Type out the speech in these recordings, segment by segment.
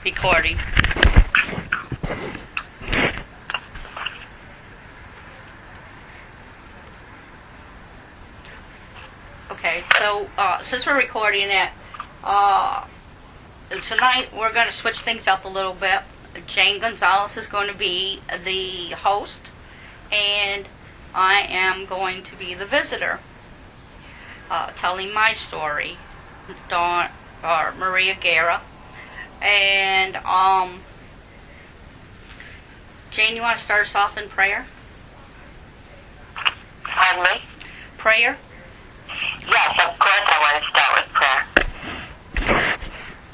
Recording. Okay, so since we're recording it, tonight we're going to switch things up a little bit. Jane Gonzalez is going to be the host, and I am going to be the visitor, telling my story, Maria Guerra. And, Jane, you want to start us off in prayer? Pardon me? Prayer? Yes, of course I want to start with prayer.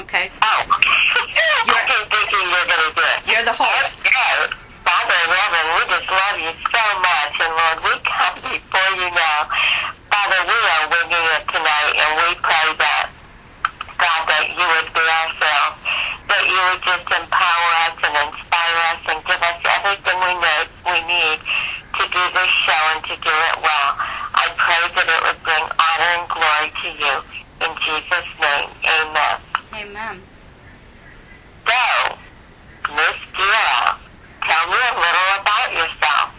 Okay. Oh. I keep thinking you're going to do it. You're the host. Okay. Father in heaven, we just love you so much. And Lord, we come before you now. Father, we are winging it tonight, and we pray that, God, that you would be ourselves, that you would just empower us and inspire us and give us everything we need to do this show and to do it well. I pray that it would bring honor and glory to you. In Jesus' name, amen. Amen. So, Miss Guerra, tell me a little about yourself.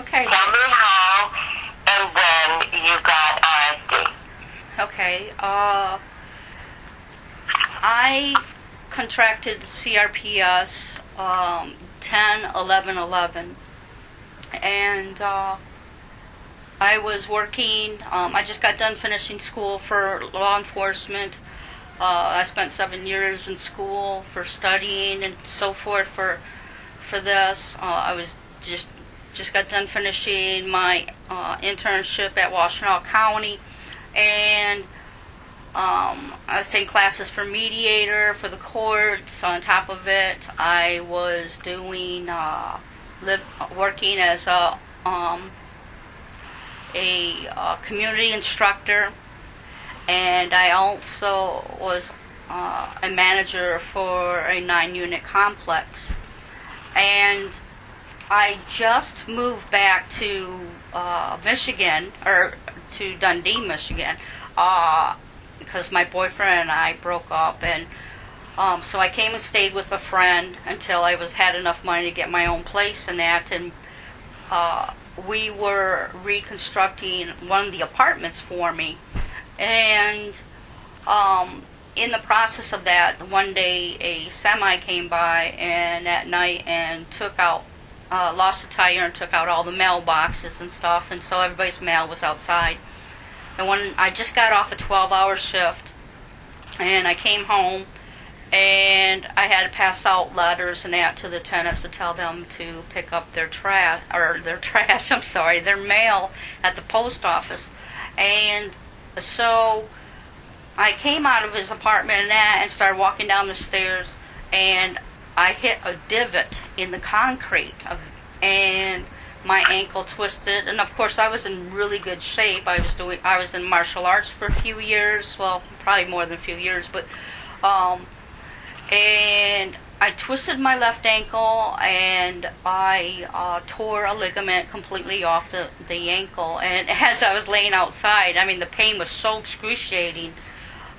Okay. Tell me how and when you got RSD. Okay. I contracted CRPS 10/11/11, and I was working. I just got done finishing school for law enforcement. I spent 7 years in school for studying and so forth for this. I was just got done finishing my internship at Washtenaw County, and I was taking classes for mediator for the courts. On top of it, I was doing working as a community instructor, and I also was a manager for a 9-unit complex. And I just moved back to Michigan, or to Dundee, Michigan, because my boyfriend and I broke up, and so I came and stayed with a friend until I had enough money to get my own place and that, and we were reconstructing one of the apartments for me, and in the process of that, one day a semi came by and at night and took out, lost a tire and took out all the mailboxes and stuff, and so everybody's mail was outside. And when I just got off a 12-hour shift, and I came home, and I had to pass out letters and that to the tenants to tell them to pick up their their mail at the post office. And so I came out of his apartment and started walking down the stairs, and I hit a divot in the concrete, and my ankle twisted. And of course I was in really good shape. I was in martial arts for a few years, well, probably more than a few years, but and I twisted my left ankle, and I tore a ligament completely off the ankle. And as I was laying outside, I mean, the pain was so excruciating,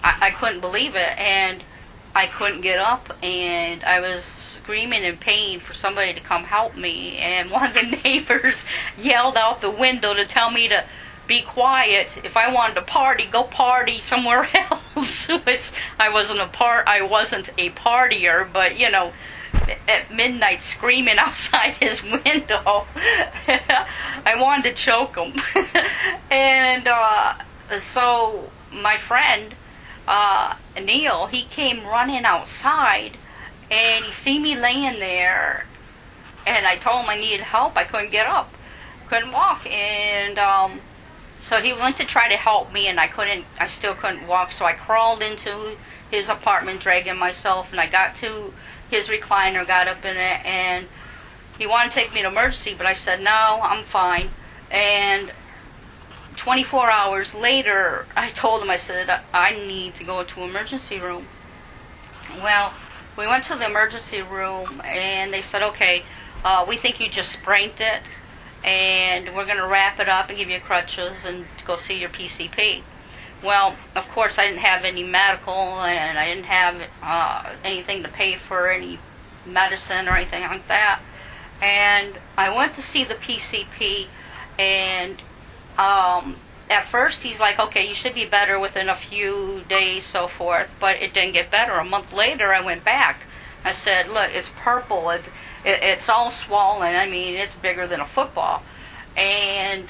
I couldn't believe it, and I couldn't get up, and I was screaming in pain for somebody to come help me. And one of the neighbors yelled out the window to tell me to be quiet. If I wanted to party, go party somewhere else. Which I wasn't a partier, but you know, at midnight screaming outside his window, I wanted to choke him. And so my friend Neil, he came running outside, and he see me laying there, and I told him I needed help. I couldn't get up, couldn't walk, and so he went to try to help me, and I still couldn't walk, so I crawled into his apartment, dragging myself, and I got to his recliner, got up in it, and he wanted to take me to emergency, but I said, no, I'm fine. And 24 hours later, I told him, I said, I need to go to emergency room. Well, we went to the emergency room, and they said, okay, we think you just sprained it, and we're going to wrap it up and give you crutches and go see your PCP. Well, of course, I didn't have any medical, and I didn't have anything to pay for any medicine or anything like that. And I went to see the PCP, and at first he's like, okay, you should be better within a few days, so forth, but it didn't get better. A month later, I went back. I said, look, it's purple. It's all swollen. I mean, it's bigger than a football. And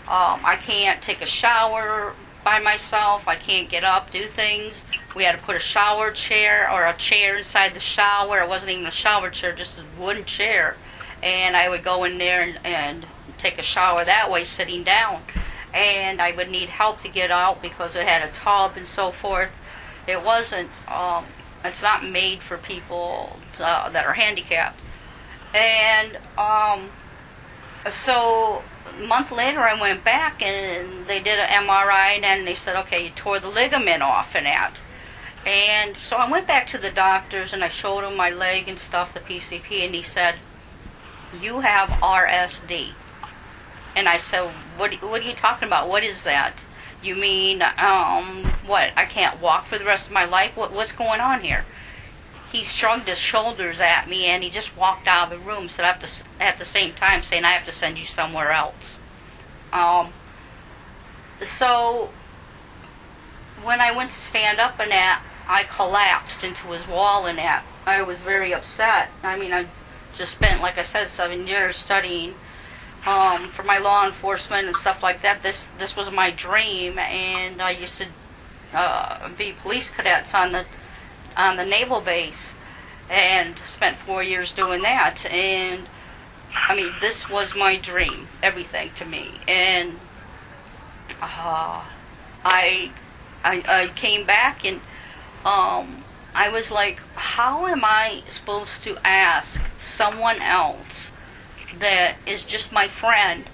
I can't take a shower by myself. I can't get up, do things. We had to put a shower chair or a chair inside the shower. It wasn't even a shower chair, just a wooden chair. And I would go in there and take a shower that way, sitting down. And I would need help to get out because it had a tub and so forth. It wasn't, it's not made for people that are handicapped. And so a month later I went back and they did an MRI and they said, okay, you tore the ligament off and that. And so I went back to the doctors and I showed him my leg and stuff, the PCP, and he said, you have RSD. And I said, what are you talking about? What is that? You mean, what, I can't walk for the rest of my life? What's going on here? He shrugged his shoulders at me and he just walked out of the room, so at the same time saying, I have to send you somewhere else. So when I went to stand up and that, I collapsed into his wall and that. I was very upset. I mean, I just spent, like I said, 7 years studying for my law enforcement and stuff like that. This was my dream, and I used to be police cadets on the naval base, and spent 4 years doing that. And I mean, this was my dream, everything to me. And I came back and I was like, how am I supposed to ask someone else that is just my friend,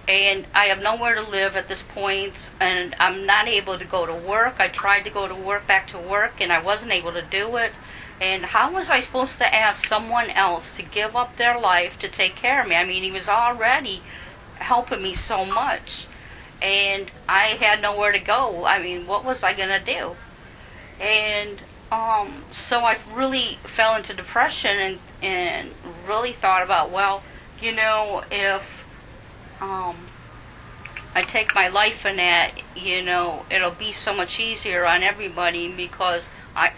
and I have nowhere to live at this point, and I'm not able to go to work. I tried to go to work, back to work, and I wasn't able to do it. And how was I supposed to ask someone else to give up their life to take care of me? I mean, he was already helping me so much, and I had nowhere to go. I mean, what was I going to do? And so I really fell into depression and really thought about, well, you know, if I take my life in that, you know, it'll be so much easier on everybody, because I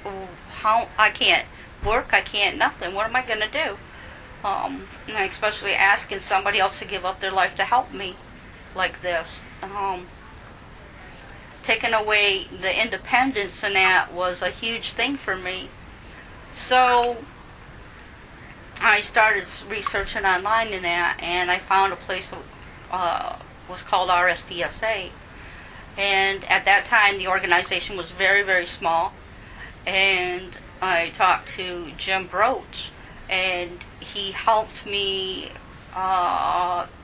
can't work, I can't nothing. What am I going to do? And especially asking somebody else to give up their life to help me like this. Taking away the independence in that was a huge thing for me. So I started researching online in that, and I found a place that was called RSDSA. And at that time, the organization was very, very small. And I talked to Jim Broach, and he helped me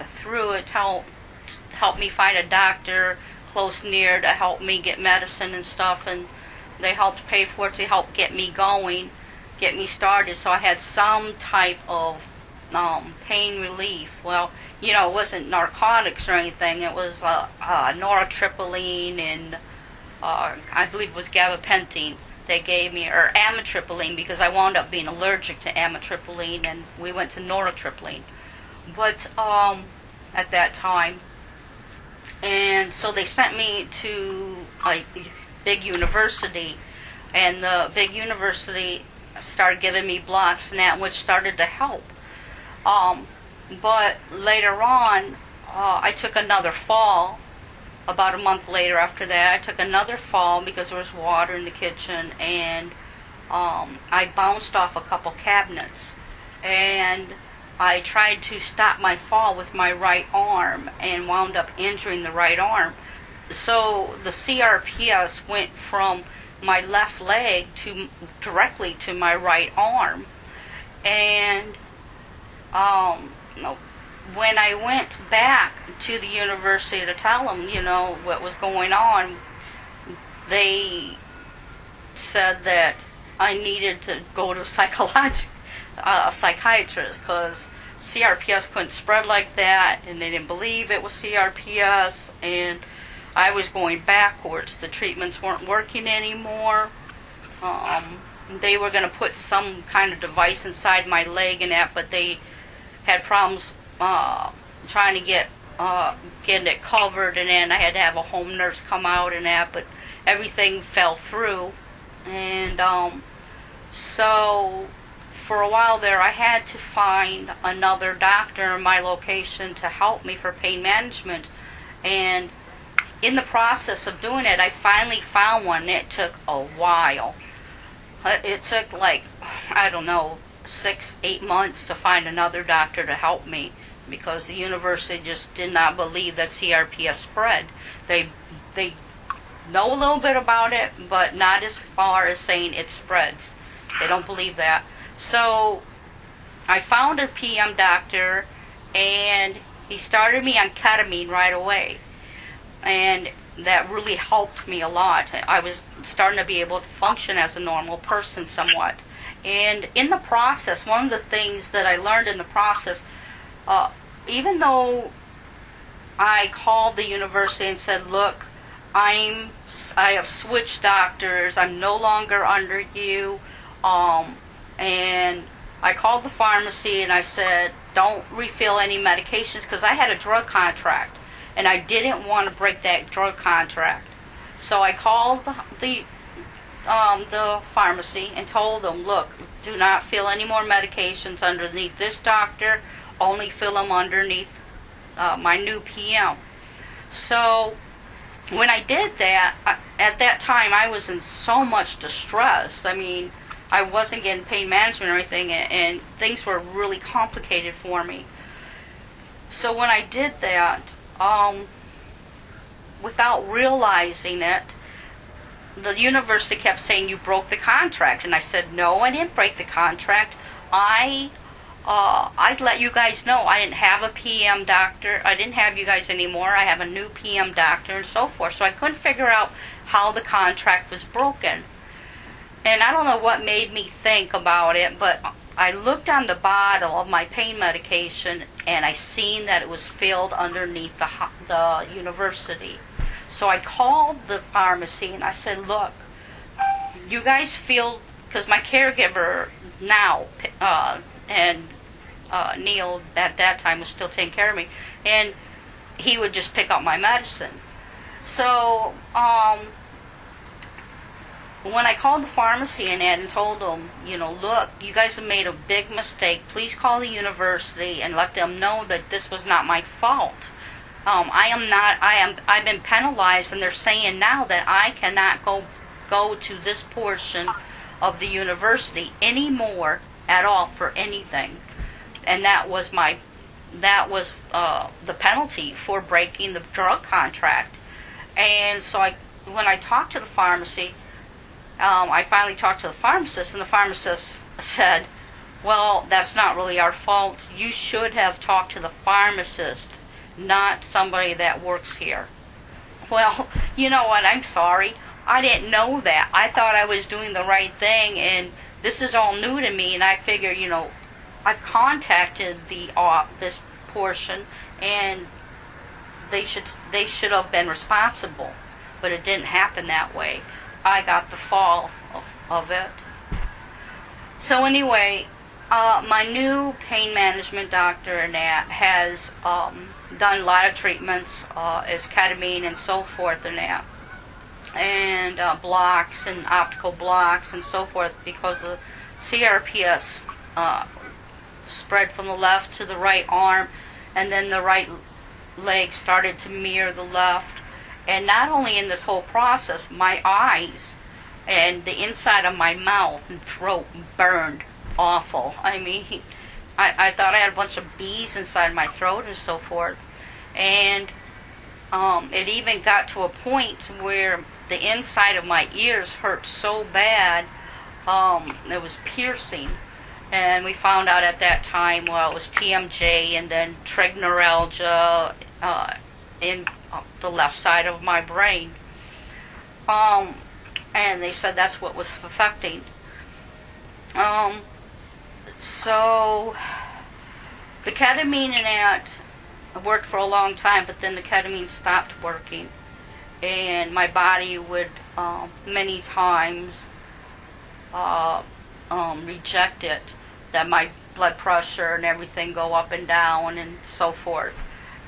through it, helped me find a doctor close near to help me get medicine and stuff, and they helped pay for it to help get me going, get me started, so I had some type of pain relief. Well, you know, it wasn't narcotics or anything. It was nortriptyline and I believe it was gabapentin they gave me, or amitriptyline, because I wound up being allergic to amitriptyline, and we went to nortriptyline. But at that time, and so they sent me to a big university, and the big university started giving me blocks and that, which started to help. But later on, I took another fall. About a month later after that, I took another fall because there was water in the kitchen, and I bounced off a couple cabinets. And I tried to stop my fall with my right arm and wound up injuring the right arm. So the CRPS went from my left leg directly to my right arm. And when I went back to the university to tell them, you know, what was going on, they said that I needed to go to a psychiatrist, because CRPS couldn't spread like that, and they didn't believe it was CRPS. And I was going backwards. The treatments weren't working anymore. They were going to put some kind of device inside my leg and that, but they had problems trying to get getting it covered, and then I had to have a home nurse come out and that, but everything fell through. And so for a while there, I had to find another doctor in my location to help me for pain management. And in the process of doing it, I finally found one. It took a while. It took like, I don't know, 6-8 months to find another doctor to help me, because the university just did not believe that CRPS spread. They know a little bit about it, but not as far as saying it spreads. They don't believe that. So I found a PM doctor, and he started me on ketamine right away. And that really helped me a lot. I was starting to be able to function as a normal person somewhat. And in the process, one of the things that I learned in the process, even though I called the university and said, look, I have switched doctors, I'm no longer under you, and I called the pharmacy and I said, don't refill any medications, because I had a drug contract and I didn't want to break that drug contract. So I called the pharmacy and told them, look, do not fill any more medications underneath this doctor, only fill them underneath my new PM. So when I did that, at that time I was in so much distress. I mean, I wasn't getting pain management or anything, and things were really complicated for me. So when I did that, without realizing it, the university kept saying, you broke the contract. And I said, no, I didn't break the contract. I'd let you guys know I didn't have a PM doctor. I didn't have you guys anymore. I have a new PM doctor and so forth. So I couldn't figure out how the contract was broken. And I don't know what made me think about it, but I looked on the bottle of my pain medication and I seen that it was filled underneath the university. So I called the pharmacy and I said, look, you guys feel, because my caregiver now, and Neil at that time was still taking care of me, and he would just pick up my medicine. So when I called the pharmacy and told them, look, you guys have made a big mistake. Please call the university and let them know that this was not my fault. I've been penalized, and they're saying now that I cannot go to this portion of the university anymore at all for anything. And that was the penalty for breaking the drug contract. And so when I talked to the pharmacy, I finally talked to the pharmacist, and the pharmacist said, well, that's not really our fault. You should have talked to the pharmacist, not somebody that works here. Well, you know what, I'm sorry. I didn't know that. I thought I was doing the right thing, and this is all new to me, and I figured, I've contacted this portion, and they should have been responsible, but it didn't happen that way. I got the fall of it. So anyway, my new pain management doctor and that has done a lot of treatments, as ketamine and so forth and that, and blocks and optical blocks and so forth, because the CRPS spread from the left to the right arm, and then the right leg started to mirror the left. And not only in this whole process, my eyes and the inside of my mouth and throat burned awful. I mean, I thought I had a bunch of bees inside my throat and so forth. And it even got to a point where the inside of my ears hurt so bad, it was piercing. And we found out at that time, well, it was TMJ and then trigeneuralgia in the left side of my brain. And they said that's what was affecting. So the ketamine and that worked for a long time, but then the ketamine stopped working. and my body would many times reject it, that my blood pressure and everything go up and down and so forth.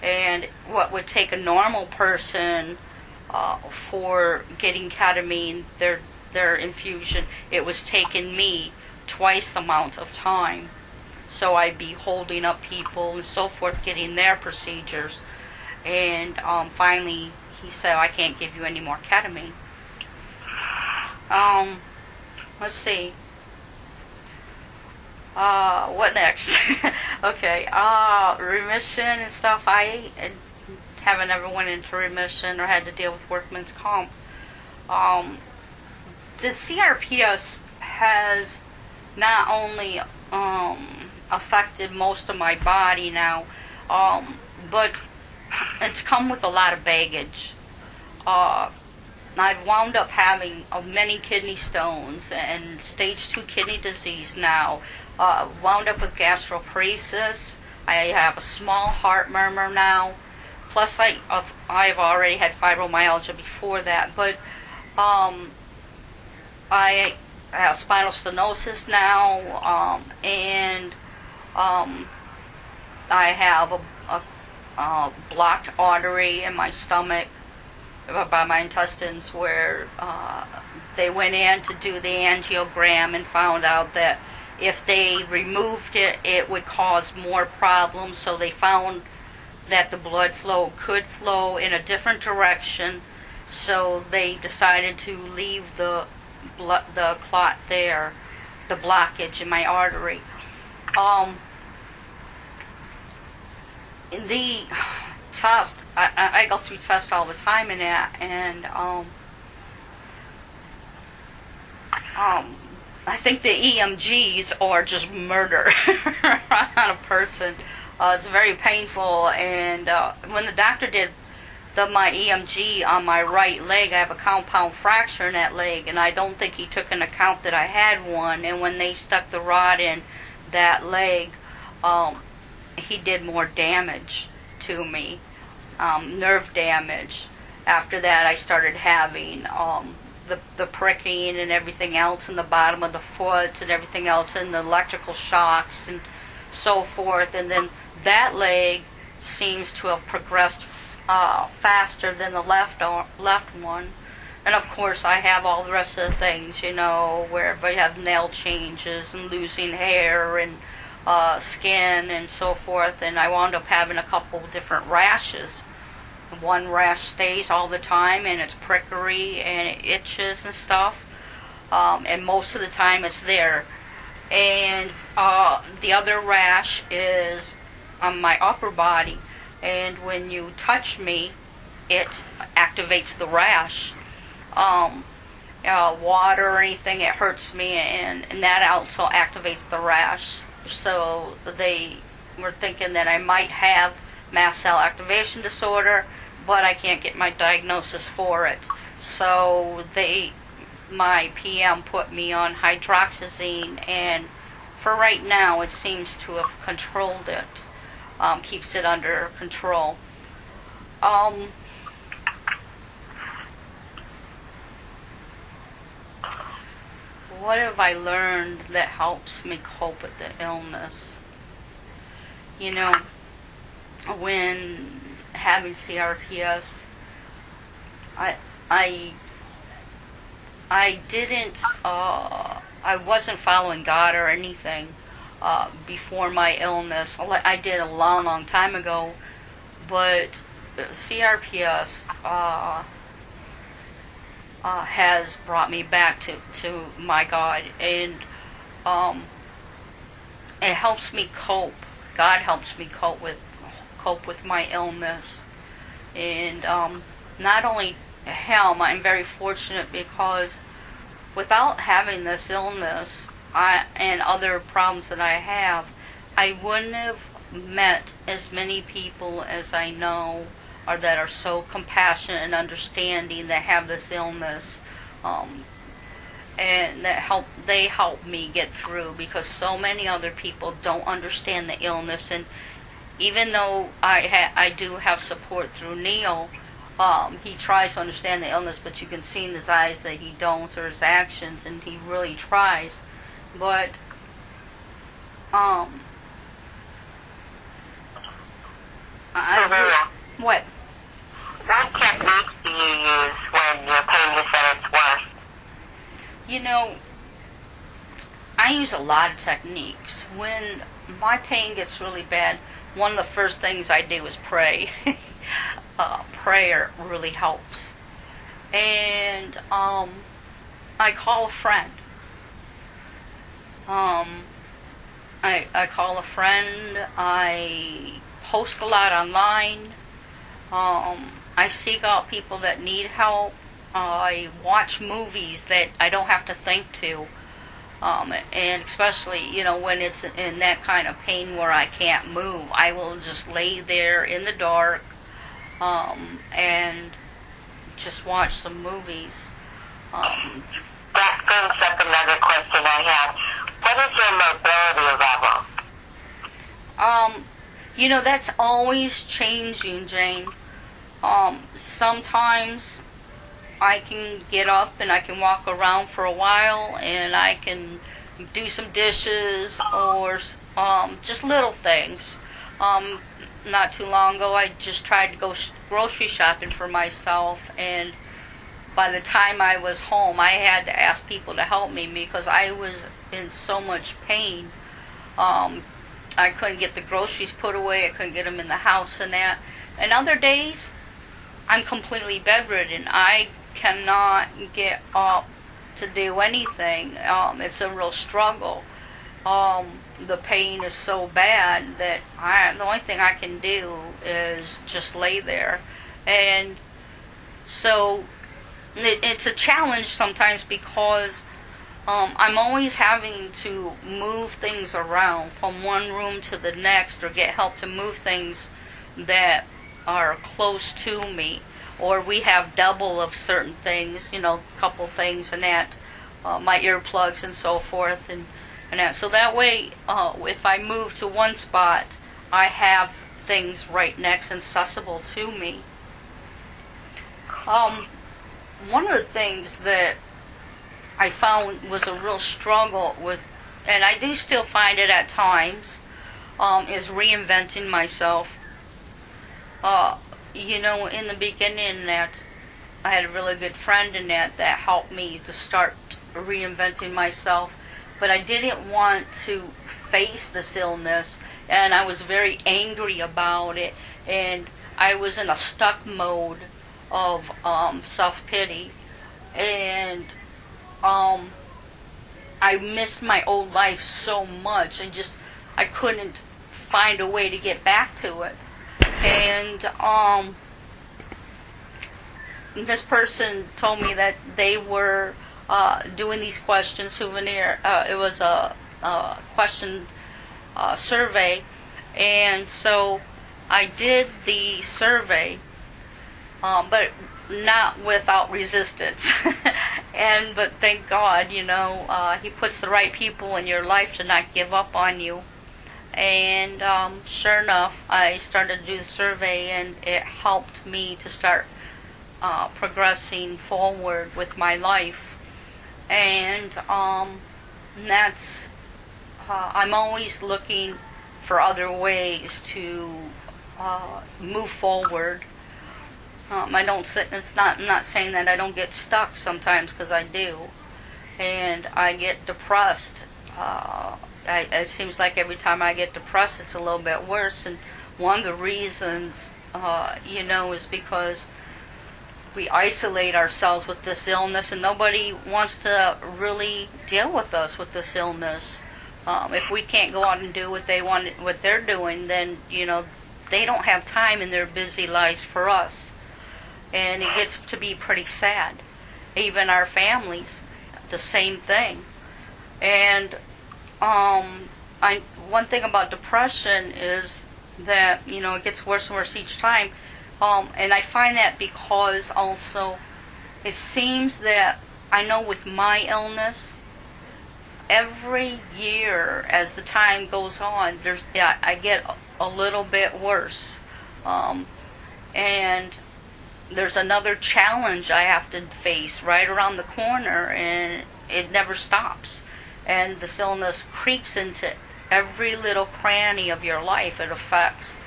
And what would take a normal person for getting ketamine, their infusion, it was taking me twice the amount of time. So I'd be holding up people and so forth, getting their procedures. And finally, he said, I can't give you any more ketamine. Let's see. What next? Okay, remission and stuff. I haven't ever went into remission or had to deal with workman's comp. The CRPS has not only affected most of my body now, but it's come with a lot of baggage. I've wound up having many kidney stones and stage 2 kidney disease now. Wound up with gastroparesis. I have a small heart murmur now. Plus, I've already had fibromyalgia before that. But I have spinal stenosis now, and I have a blocked artery in my stomach by my intestines, where they went in to do the angiogram and found out that if they removed it, it would cause more problems. So they found that the blood flow could flow in a different direction. So they decided to leave the clot there, the blockage in my artery. The test, I go through tests all the time in that, and I think the EMGs are just murder on a person. It's very painful, and when the doctor did my EMG on my right leg, I have a compound fracture in that leg, and I don't think he took into account that I had one. And when they stuck the rod in that leg, he did more damage to me, nerve damage. After that, I started having the pricking and everything else in the bottom of the foot and everything else, and the electrical shocks and so forth. And then that leg seems to have progressed faster than the left one. And of course, I have all the rest of the things, where I have nail changes and losing hair and skin and so forth. And I wound up having a couple different rashes. One rash stays all the time, and it's prickly and it itches and stuff, and most of the time it's there. And the other rash is on my upper body, and when you touch me, it activates the rash. Water or anything, it hurts me, and that also activates the rash. So they were thinking that I might have mast cell activation disorder, but I can't get my diagnosis for it. So my PM put me on hydroxyzine, and for right now it seems to have controlled it, keeps it under control. What have I learned that helps me cope with the illness? When having CRPS, I didn't, I wasn't following God or anything before my illness. I did a long, long time ago, but CRPS has brought me back to my God, and it helps me cope. God helps me cope with my illness. And not only him, I'm very fortunate, because without having this illness and other problems that I have, I wouldn't have met as many people as I know, or that are so compassionate and understanding, that have this illness, and that they help me get through, because so many other people don't understand the illness. And even though I do have support through Neil, He tries to understand the illness, but you can see in his eyes that he don't, or his actions, and he really tries. But what? What techniques do you use when your pain is at its worst? You know, I use a lot of techniques. When my pain gets really bad, one of the first things I do is pray. Prayer really helps. And I call a friend. I call a friend. I post a lot online. I seek out people that need help. I watch movies that I don't have to think to. And especially, when it's in that kind of pain where I can't move, I will just lay there in the dark and just watch some movies. That brings up another question I have. What is your mobility level? That's always changing, Jane. Sometimes I can get up and I can walk around for a while and I can do some dishes or just little things. Not too long ago I just tried to go grocery shopping for myself, and by the time I was home I had to ask people to help me because I was in so much pain. I couldn't get the groceries put away, I couldn't get them in the house and that. And other days I'm completely bedridden. I cannot get up to do anything. It's a real struggle. The pain is so bad that the only thing I can do is just lay there. And so it's a challenge sometimes because I'm always having to move things around from one room to the next or get help to move things that are close to me. Or we have double of certain things, a couple things and that, my earplugs and so forth and that. So that way, if I move to one spot, I have things right next and accessible to me. One of the things that I found was a real struggle with, and I do still find it at times, is reinventing myself. In the beginning that I had a really good friend in that helped me to start reinventing myself, but I didn't want to face this illness, and I was very angry about it, and I was in a stuck mode of self-pity, and I missed my old life so much, and I couldn't find a way to get back to it. And this person told me that they were doing these question souvenir. It was a question survey, and so I did the survey, but not without resistance. But thank God, He puts the right people in your life to not give up on you. And sure enough, I started to do the survey, and it helped me to start progressing forward with my life. And that's I'm always looking for other ways to move forward. I don't sit. I'm not saying that I don't get stuck sometimes, because I do, and I get depressed. It seems like every time I get depressed, it's a little bit worse. And one of the reasons, is because we isolate ourselves with this illness, and nobody wants to really deal with us with this illness. If we can't go out and do what they're doing, then they don't have time in their busy lives for us, and it gets to be pretty sad. Even our families, the same thing. And one thing about depression is that it gets worse and worse each time, and I find that because also it seems that I know with my illness, every year as the time goes on, I get a little bit worse, and there's another challenge I have to face right around the corner, and it never stops. And this illness creeps into every little cranny of your life. It affects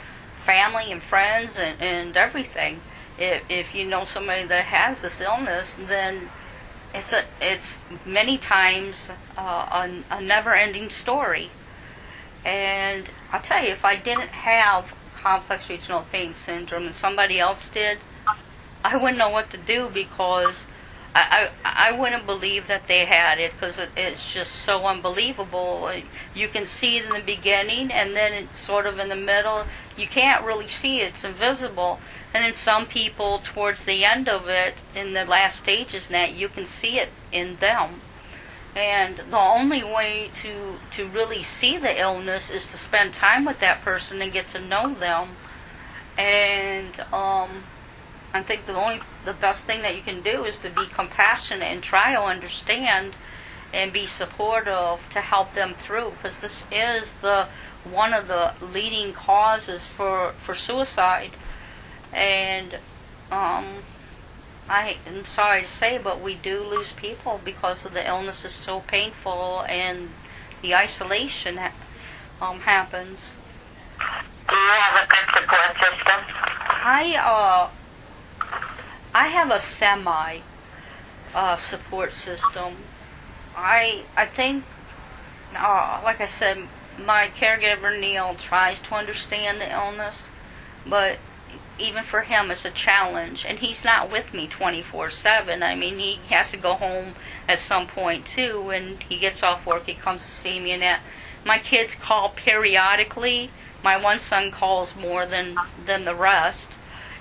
family and friends and everything. If you know somebody that has this illness, then it's many times a never-ending story. And I'll tell you, if I didn't have complex regional pain syndrome and somebody else did, I wouldn't know what to do, because I wouldn't believe that they had it, because it's just so unbelievable. You can see it in the beginning, and then it's sort of in the middle. You can't really see it. It's invisible. And then some people, towards the end of it, in the last stages, that you can see it in them. And the only way to really see the illness is to spend time with that person and get to know them. And I think the best thing that you can do is to be compassionate and try to understand and be supportive to help them through, because this is one of the leading causes for suicide. And I am sorry to say, but we do lose people because of the illness is so painful and the isolation happens. Do you have a good support system? I have a semi support system. I think, like I said, my caregiver Neil tries to understand the illness, but even for him it's a challenge, and he's not with me 24/7. I mean, he has to go home at some point too, and he gets off work, he comes to see me and that. My kids call periodically. My one son calls more than the rest,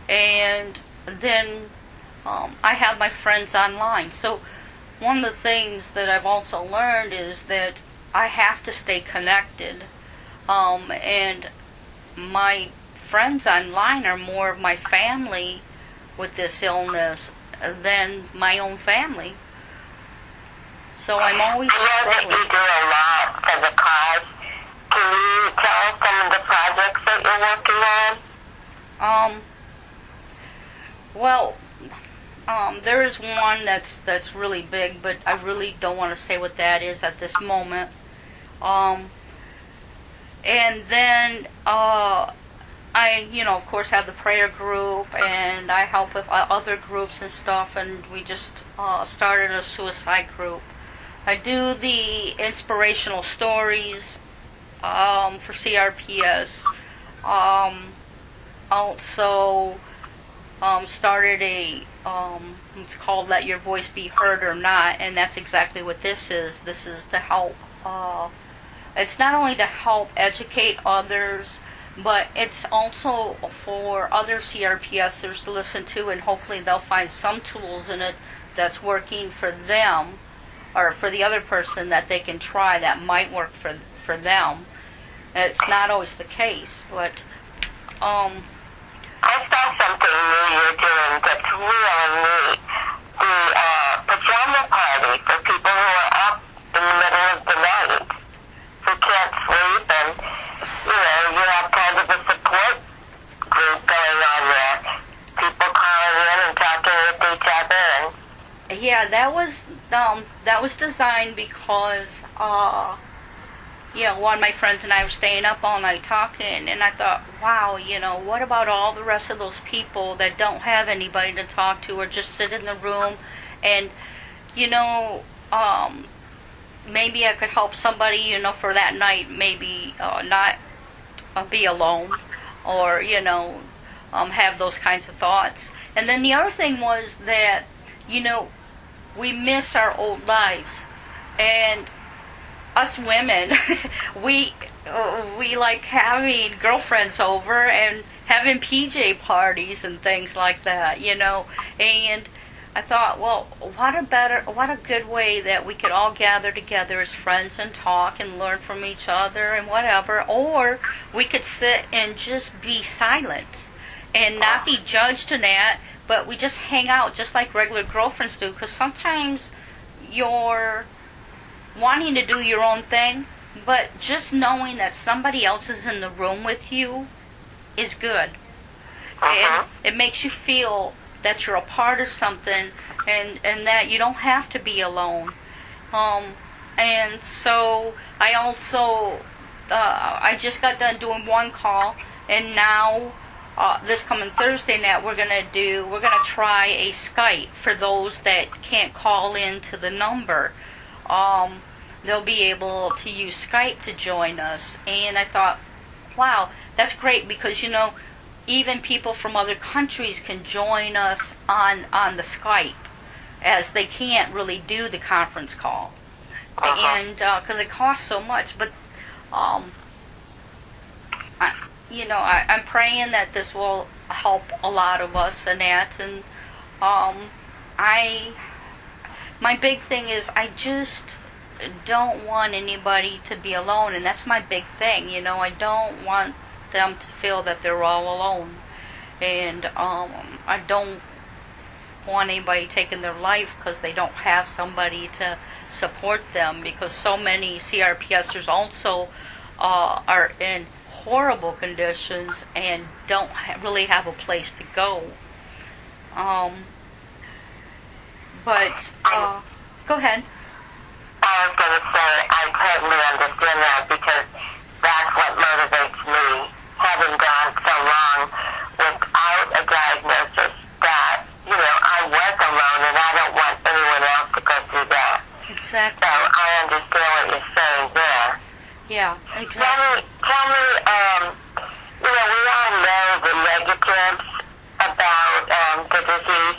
and then I have my friends online. So one of the things that I've also learned is that I have to stay connected, and my friends online are more of my family with this illness than my own family. So I'm always struggling. I know that you do a lot for the cause. Can you tell us some of the projects that you're working on? Well, there is one that's really big, but I really don't want to say what that is at this moment. And then I, of course, have the prayer group, and I help with other groups and stuff, and we just started a suicide group. I do the inspirational stories for CRPS. Also started it's called Let Your Voice Be Heard or Not, and that's exactly what this is. This is to help, it's not only to help educate others, but it's also for other CRPSers to listen to, and hopefully they'll find some tools in it that's working for them, or for the other person that they can try that might work for them. It's not always the case, but I saw something new you're doing that's really neat. The pajama party for people who are up in the middle of the night, who can't sleep, and, you have kind of a support group going on there. People calling in and talking with each other. And yeah, that was designed because one of my friends and I were staying up all night talking, and I thought, wow, what about all the rest of those people that don't have anybody to talk to, or just sit in the room, and maybe I could help somebody, for that night, maybe not be alone, or have those kinds of thoughts. And then the other thing was that we miss our old lives, and us women, we like having girlfriends over and having PJ parties and things like that, and I thought, well, what a good way that we could all gather together as friends and talk and learn from each other and whatever, or we could sit and just be silent and not be judged in that, but we just hang out just like regular girlfriends do, because sometimes you're wanting to do your own thing, but just knowing that somebody else is in the room with you is good. And it makes you feel that you're a part of something, and that you don't have to be alone. And so I also, I just got done doing one call, and now this coming Thursday night we're gonna try a Skype for those that can't call in to the number. They'll be able to use Skype to join us, and I thought, wow, that's great, because even people from other countries can join us on the Skype, as they can't really do the conference call. And because it costs so much. But I'm praying that this will help a lot of us, and that. And my big thing is, I just don't want anybody to be alone, and that's my big thing. I don't want them to feel that they're all alone, and I don't want anybody taking their life because they don't have somebody to support them, because so many CRPSers also are in horrible conditions and don't really have a place to go. But go ahead. I was going to say, I totally understand that, because that's what motivates me, having gone so long without a diagnosis, that, I was alone, and I don't want anyone else to go through that. Exactly. So I understand what you're saying there. Yeah, exactly. Tell me, we all know the negatives about the disease,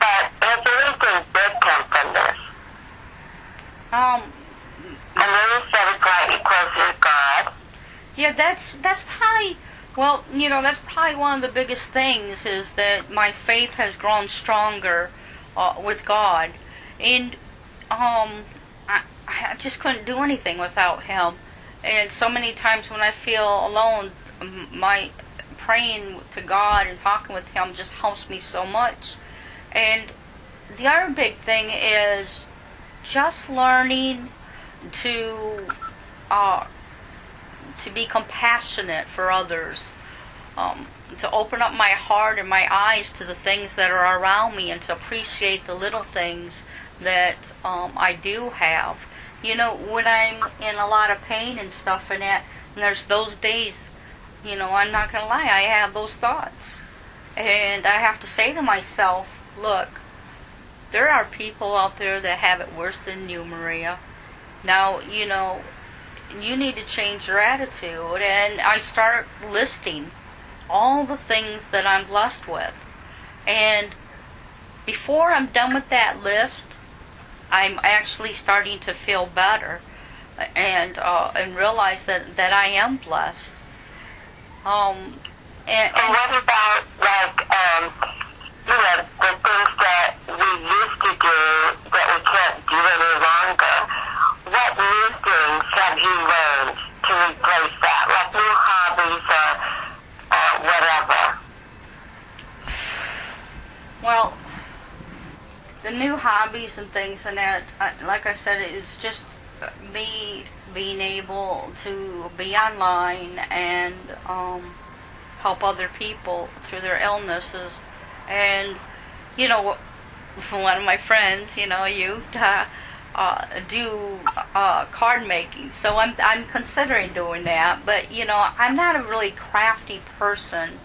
but has anything good come from this? I know you said it's like closer to God. Yeah, that's probably, well, that's probably one of the biggest things, is that my faith has grown stronger with God. And I just couldn't do anything without Him. And so many times when I feel alone, my praying to God and talking with Him just helps me so much. And the other big thing is just learning to be compassionate for others, to open up my heart and my eyes to the things that are around me, and to appreciate the little things that I do have. When I'm in a lot of pain and stuff and that, and there's those days, I'm not going to lie, I have those thoughts. And I have to say to myself, look, there are people out there that have it worse than you, Maria. Now, you need to change your attitude. And I start listing all the things that I'm blessed with. And before I'm done with that list, I'm actually starting to feel better, and realize that I am blessed. And what about, the things that we used to do that we can't do any longer? What new things have you learned to replace that? Like new hobbies or whatever? Well, the new hobbies and things and that, like I said, it's just me being able to be online and help other people through their illnesses. And, one of my friends, you do card making, so I'm considering doing that. But I'm not a really crafty person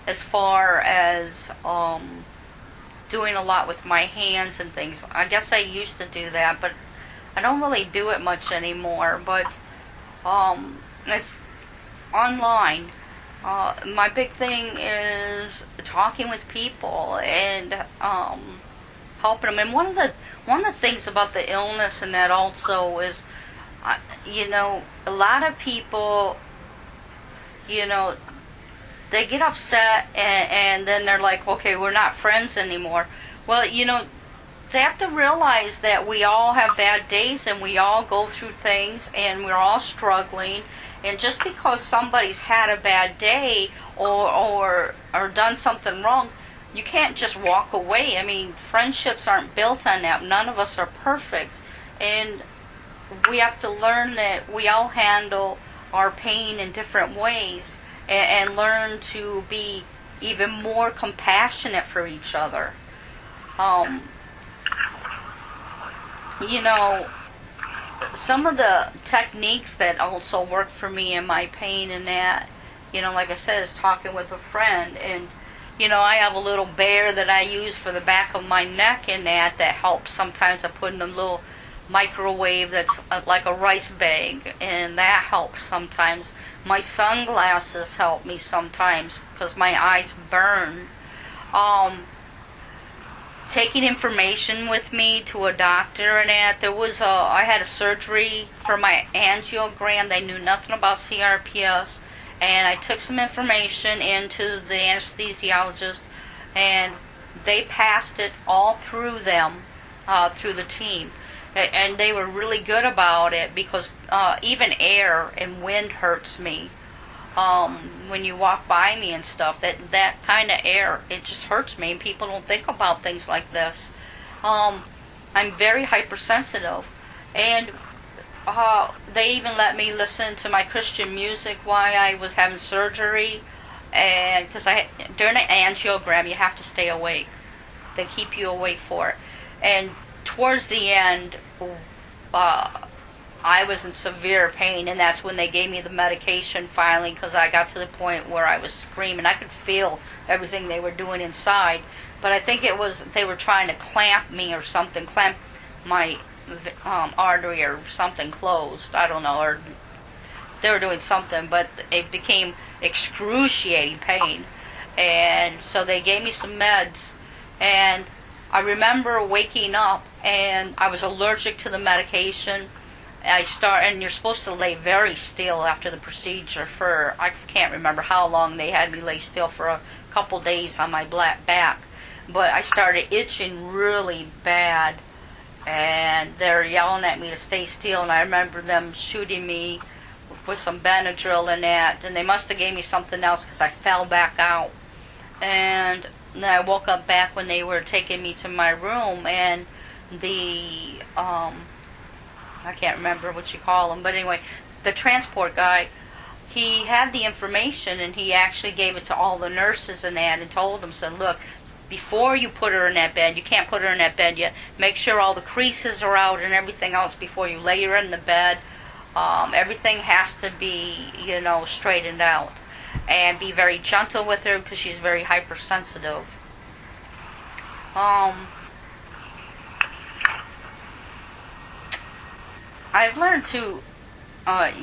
as far as doing a lot with my hands and things. I guess I used to do that, but I don't really do it much anymore. But it's online. My big thing is talking with people and helping them. And one of the things about the illness and that also is, a lot of people, they get upset and then they're like, okay, we're not friends anymore. Well, they have to realize that we all have bad days and we all go through things and we're all struggling. And just because somebody's had a bad day or done something wrong, you can't just walk away. I mean, friendships aren't built on that. None of us are perfect. And we have to learn that we all handle our pain in different ways, and learn to be even more compassionate for each other. You know, some of the techniques that also work for me in my pain and that, you know, like I said, is talking with a friend. And, you know, I have a little bear that I use for the back of my neck and that helps. Sometimes I put in a little microwave that's like a rice bag, and that helps sometimes. My sunglasses help me sometimes because my eyes burn. Taking information with me to a doctor and that. I had a surgery for my angiogram. They knew nothing about CRPS, and I took some information into the anesthesiologist, and they passed it all through them, through the team. And they were really good about it because even air and wind hurts me. When you walk by me and stuff, that kind of air, it just hurts me, and people don't think about things like this. I'm very hypersensitive, and they even let me listen to my Christian music while I was having surgery, and because during an angiogram you have to stay awake. They keep you awake for it, and towards the end, I was in severe pain, and that's when they gave me the medication finally, because I got to the point where I was screaming. I could feel everything they were doing inside, but I think it was they were trying to clamp me or something, clamp my artery or something closed. I don't know, or they were doing something, but it became excruciating pain. And so they gave me some meds, and I remember waking up, and I was allergic to the medication. And you're supposed to lay very still after the procedure for, I can't remember how long they had me lay still, for a couple days on my black back. But I started itching really bad, and they're yelling at me to stay still, and I remember them shooting me with some Benadryl and that, and they must have gave me something else because I fell back out. And then I woke up back when they were taking me to my room, and the I can't remember what you call him, but anyway, the transport guy, he had the information, and he actually gave it to all the nurses and that, and told them, said, look, before you put her in that bed, you can't put her in that bed yet, make sure all the creases are out and everything else before you lay her in the bed. Everything has to be, you know, straightened out. And be very gentle with her because she's very hypersensitive. I've learned to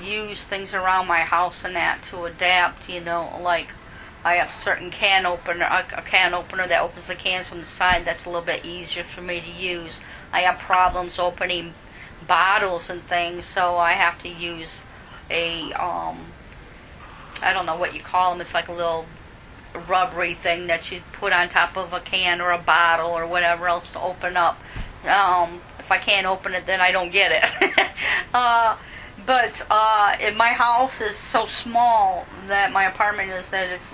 use things around my house and that to adapt, you know, like I have a certain can opener that opens the cans from the side. That's a little bit easier for me to use. I have problems opening bottles and things, so I have to use a, I don't know what you call them, it's like a little rubbery thing that you put on top of a can or a bottle or whatever else to open up. If I can't open it, then I don't get it. But my house is so small that my apartment is that it's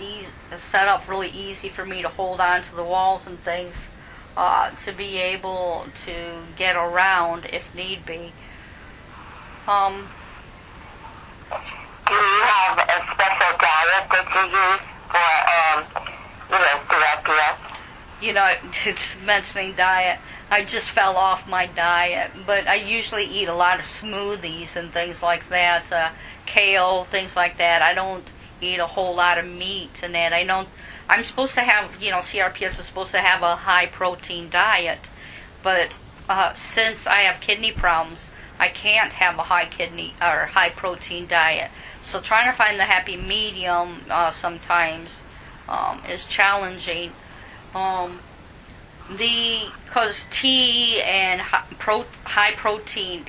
set up really easy for me to hold on to the walls and things to be able to get around if need be. Do you have a special diet that you use for CRPS? You know, it's mentioning diet. I just fell off my diet, but I usually eat a lot of smoothies and things like that, kale, things like that. I don't eat a whole lot of meat and that. I'm supposed to have, you know, CRPS is supposed to have a high protein diet, but since I have kidney problems, I can't have a high protein diet. So trying to find the happy medium sometimes is challenging. Because tea and high protein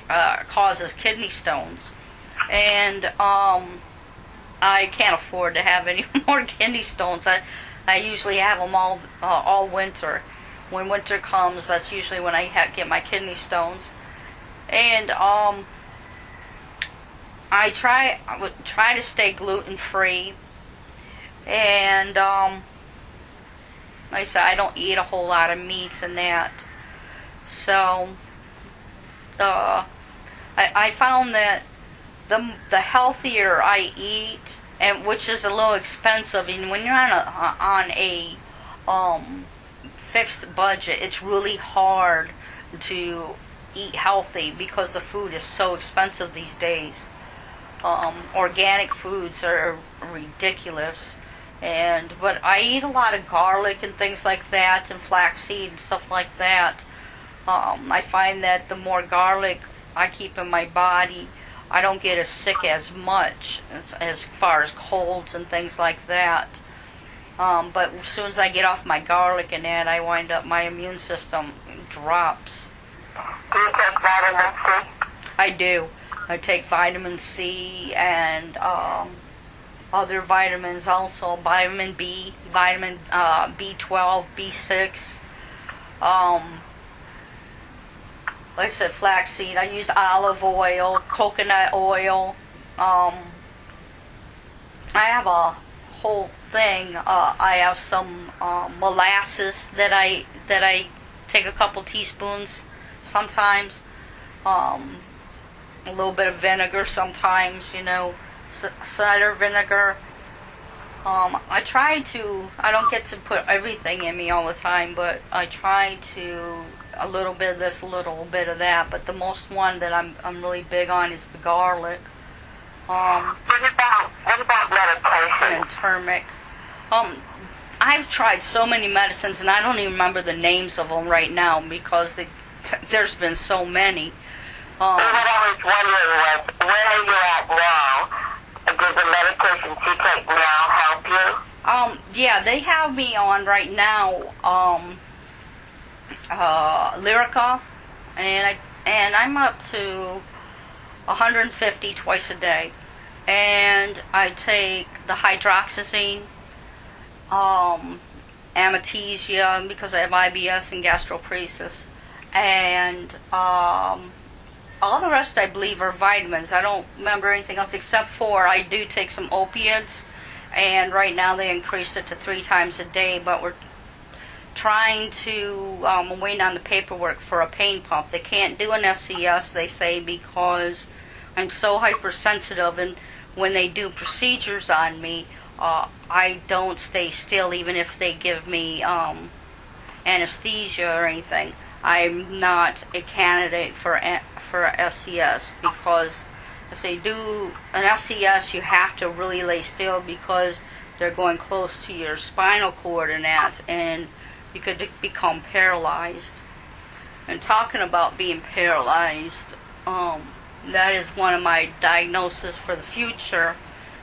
causes kidney stones, and I can't afford to have any more kidney stones. I usually have them all winter. When winter comes, that's usually when I get my kidney stones. And I would try to stay gluten free, and like I said, I don't eat a whole lot of meats and that. So, I found that the healthier I eat and which is a little expensive. And when you're on a fixed budget, it's really hard to eat healthy because the food is so expensive these days. Organic foods are ridiculous, but I eat a lot of garlic and things like that, and flaxseed and stuff like that. I find that the more garlic I keep in my body, I don't get as sick as much as far as colds and things like that. But as soon as I get off my garlic and that, I wind up, my immune system drops. Do you take vitamin C? I do. I take vitamin C and other vitamins also. Vitamin B, vitamin B12, B6. Like I said, flaxseed. I use olive oil, coconut oil. I have a whole thing. I have some molasses that I take a couple teaspoons sometimes. A little bit of vinegar sometimes, cider vinegar. I don't get to put everything in me all the time, but I try to, a little bit of this, a little bit of that, but the most one that I'm really big on is the garlic. What about medication? And turmeric. I've tried so many medicines, and I don't even remember the names of them right now because there's been so many. What I was wondering was, where are you at now? Does the medications you take now help you? Yeah, they have me on right now, Lyrica, and I'm up to 150 twice a day. And I take the hydroxyzine, Amatesia, because I have IBS and gastroparesis, and all the rest I believe are vitamins. I don't remember anything else except for I do take some opiates, and right now they increased it to 3 times a day, but we're trying to, waiting on the paperwork for a pain pump. They can't do an SCS, they say, because I'm so hypersensitive, and when they do procedures on me, I don't stay still even if they give me anesthesia or anything. I'm not a candidate for a SCS, because if they do an SCS, you have to really lay still because they're going close to your spinal cord and that, and you could become paralyzed. And talking about being paralyzed, that is one of my diagnoses for the future.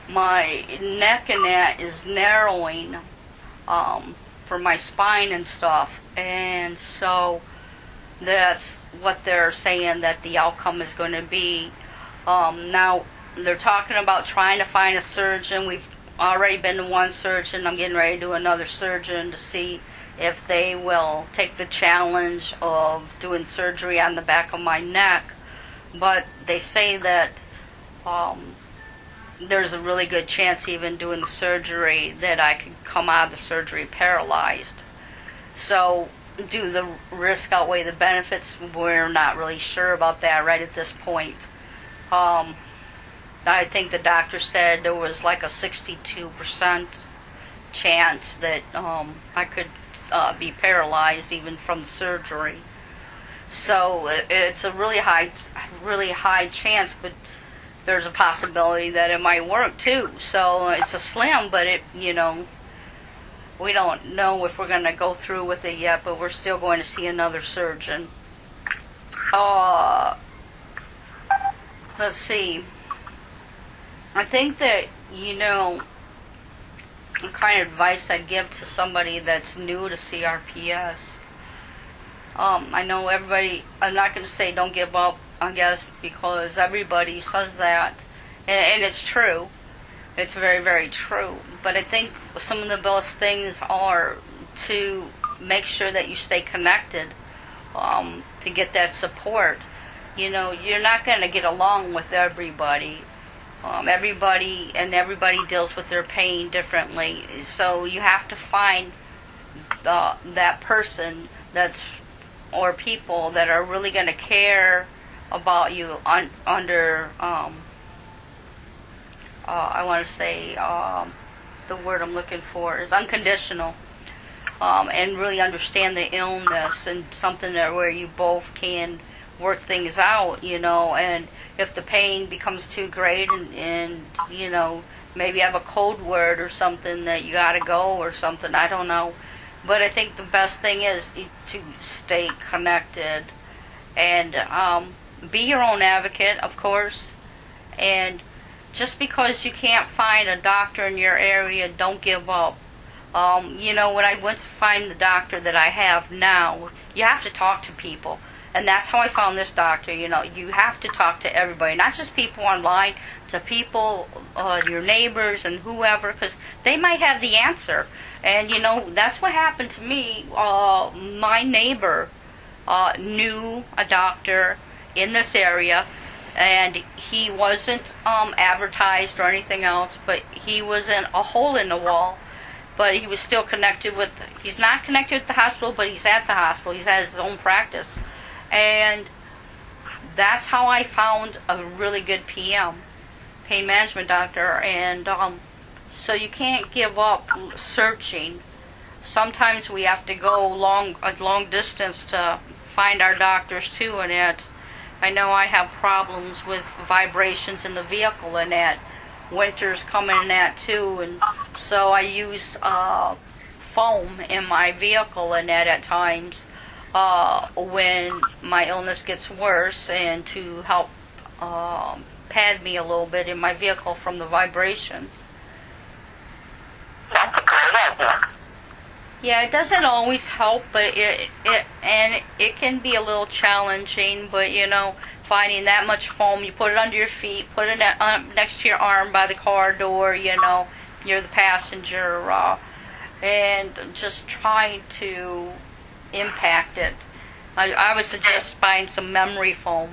My neck and that is narrowing for my spine and stuff, and so that's what they're saying that the outcome is going to be. Now they're talking about trying to find a surgeon. We've already been to one surgeon. I'm getting ready to do another surgeon to see if they will take the challenge of doing surgery on the back of my neck. But they say that there's a really good chance, even doing the surgery, that I could come out of the surgery paralyzed. So, do the risk outweigh the benefits? We're not really sure about that right at this point. I think the doctor said there was like a 62% chance that I could be paralyzed even from the surgery. So it's a really high chance, but there's a possibility that it might work too. So it's a slim, but we don't know if we're going to go through with it yet, but we're still going to see another surgeon. Let's see. I think that, the kind of advice I'd give to somebody that's new to CRPS, I know everybody, I'm not going to say don't give up, I guess, because everybody says that, and it's true. It's very, very true. But I think some of the best things are to make sure that you stay connected, to get that support. You're not going to get along with everybody. Everybody deals with their pain differently. So you have to find that person or people that are really going to care about you under I want to say, the word I'm looking for is unconditional, and really understand the illness and something that where you both can work things out, and if the pain becomes too great and maybe have a code word or something that you gotta go or something, I don't know. But I think the best thing is to stay connected and be your own advocate, of course, and just because you can't find a doctor in your area, don't give up. When I went to find the doctor that I have now, you have to talk to people. And that's how I found this doctor. You have to talk to everybody, not just people online, to people, your neighbors and whoever, because they might have the answer. And, that's what happened to me. My neighbor knew a doctor in this area, and he wasn't advertised or anything else, but he was in a hole in the wall. But he was still connected with, he's not connected with the hospital, but he's at the hospital. He's at his own practice. And that's how I found a really good PM, pain management doctor. And so you can't give up searching. Sometimes we have to go a long distance to find our doctors too, and I know I have problems with vibrations in the vehicle, and that winter's coming in that too, and so I use foam in my vehicle and that at times when my illness gets worse, and to help pad me a little bit in my vehicle from the vibrations. That's a great idea. Yeah, it doesn't always help, but it can be a little challenging. But finding that much foam, you put it under your feet, put it next to your arm by the car door. You're the passenger, and just trying to impact it. I would suggest buying some memory foam.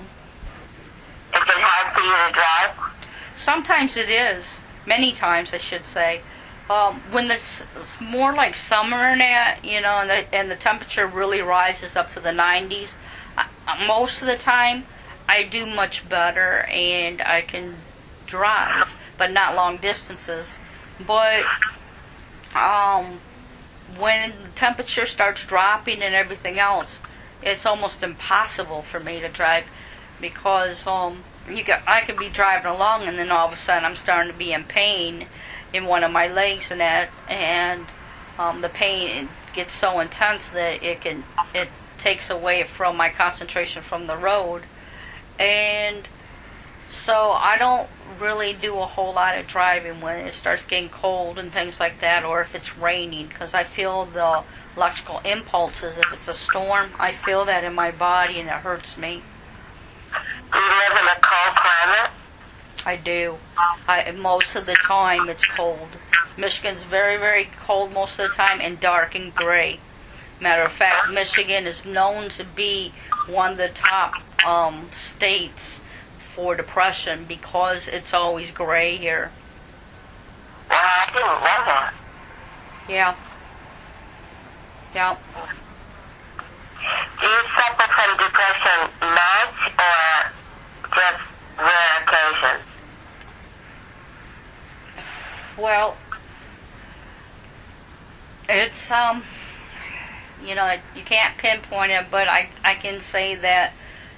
Is it hard for you to drive? Sometimes it is. Many times, I should say. When it's more like summer and that, and the temperature really rises up to the 90s, most of the time I do much better and I can drive, but not long distances. But when the temperature starts dropping and everything else, it's almost impossible for me to drive, because I could be driving along and then all of a sudden I'm starting to be in pain in one of my legs and that, and the pain gets so intense that it takes away from my concentration from the road. And so I don't really do a whole lot of driving when it starts getting cold and things like that, or if it's raining, because I feel the electrical impulses. If it's a storm, I feel that in my body and it hurts me. Do you live in a cold climate? I do. Most of the time it's cold. Michigan's very, very cold most of the time, and dark and gray. Matter of fact, Michigan is known to be one of the top states for depression because it's always gray here. Well, I didn't know that. Yeah. Yeah. Do you suffer from depression much or just rare occasions? Well, it's you can't pinpoint it, but I can say that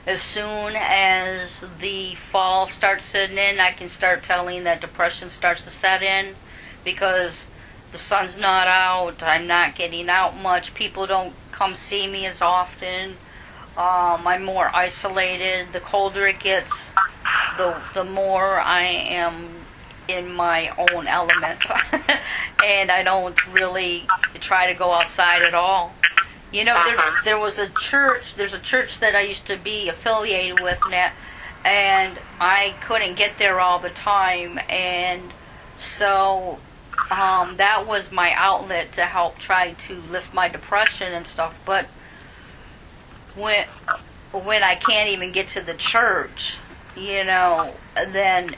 as soon as the fall starts setting in, I can start telling that depression starts to set in, because the sun's not out, I'm not getting out much, people don't come see me as often, I'm more isolated. The colder it gets, the more I am in my own element. And I don't really try to go outside at all. There was a church, there's a church that I used to be affiliated with, and I couldn't get there all the time, and so that was my outlet to help try to lift my depression and stuff. But when I can't even get to the church, then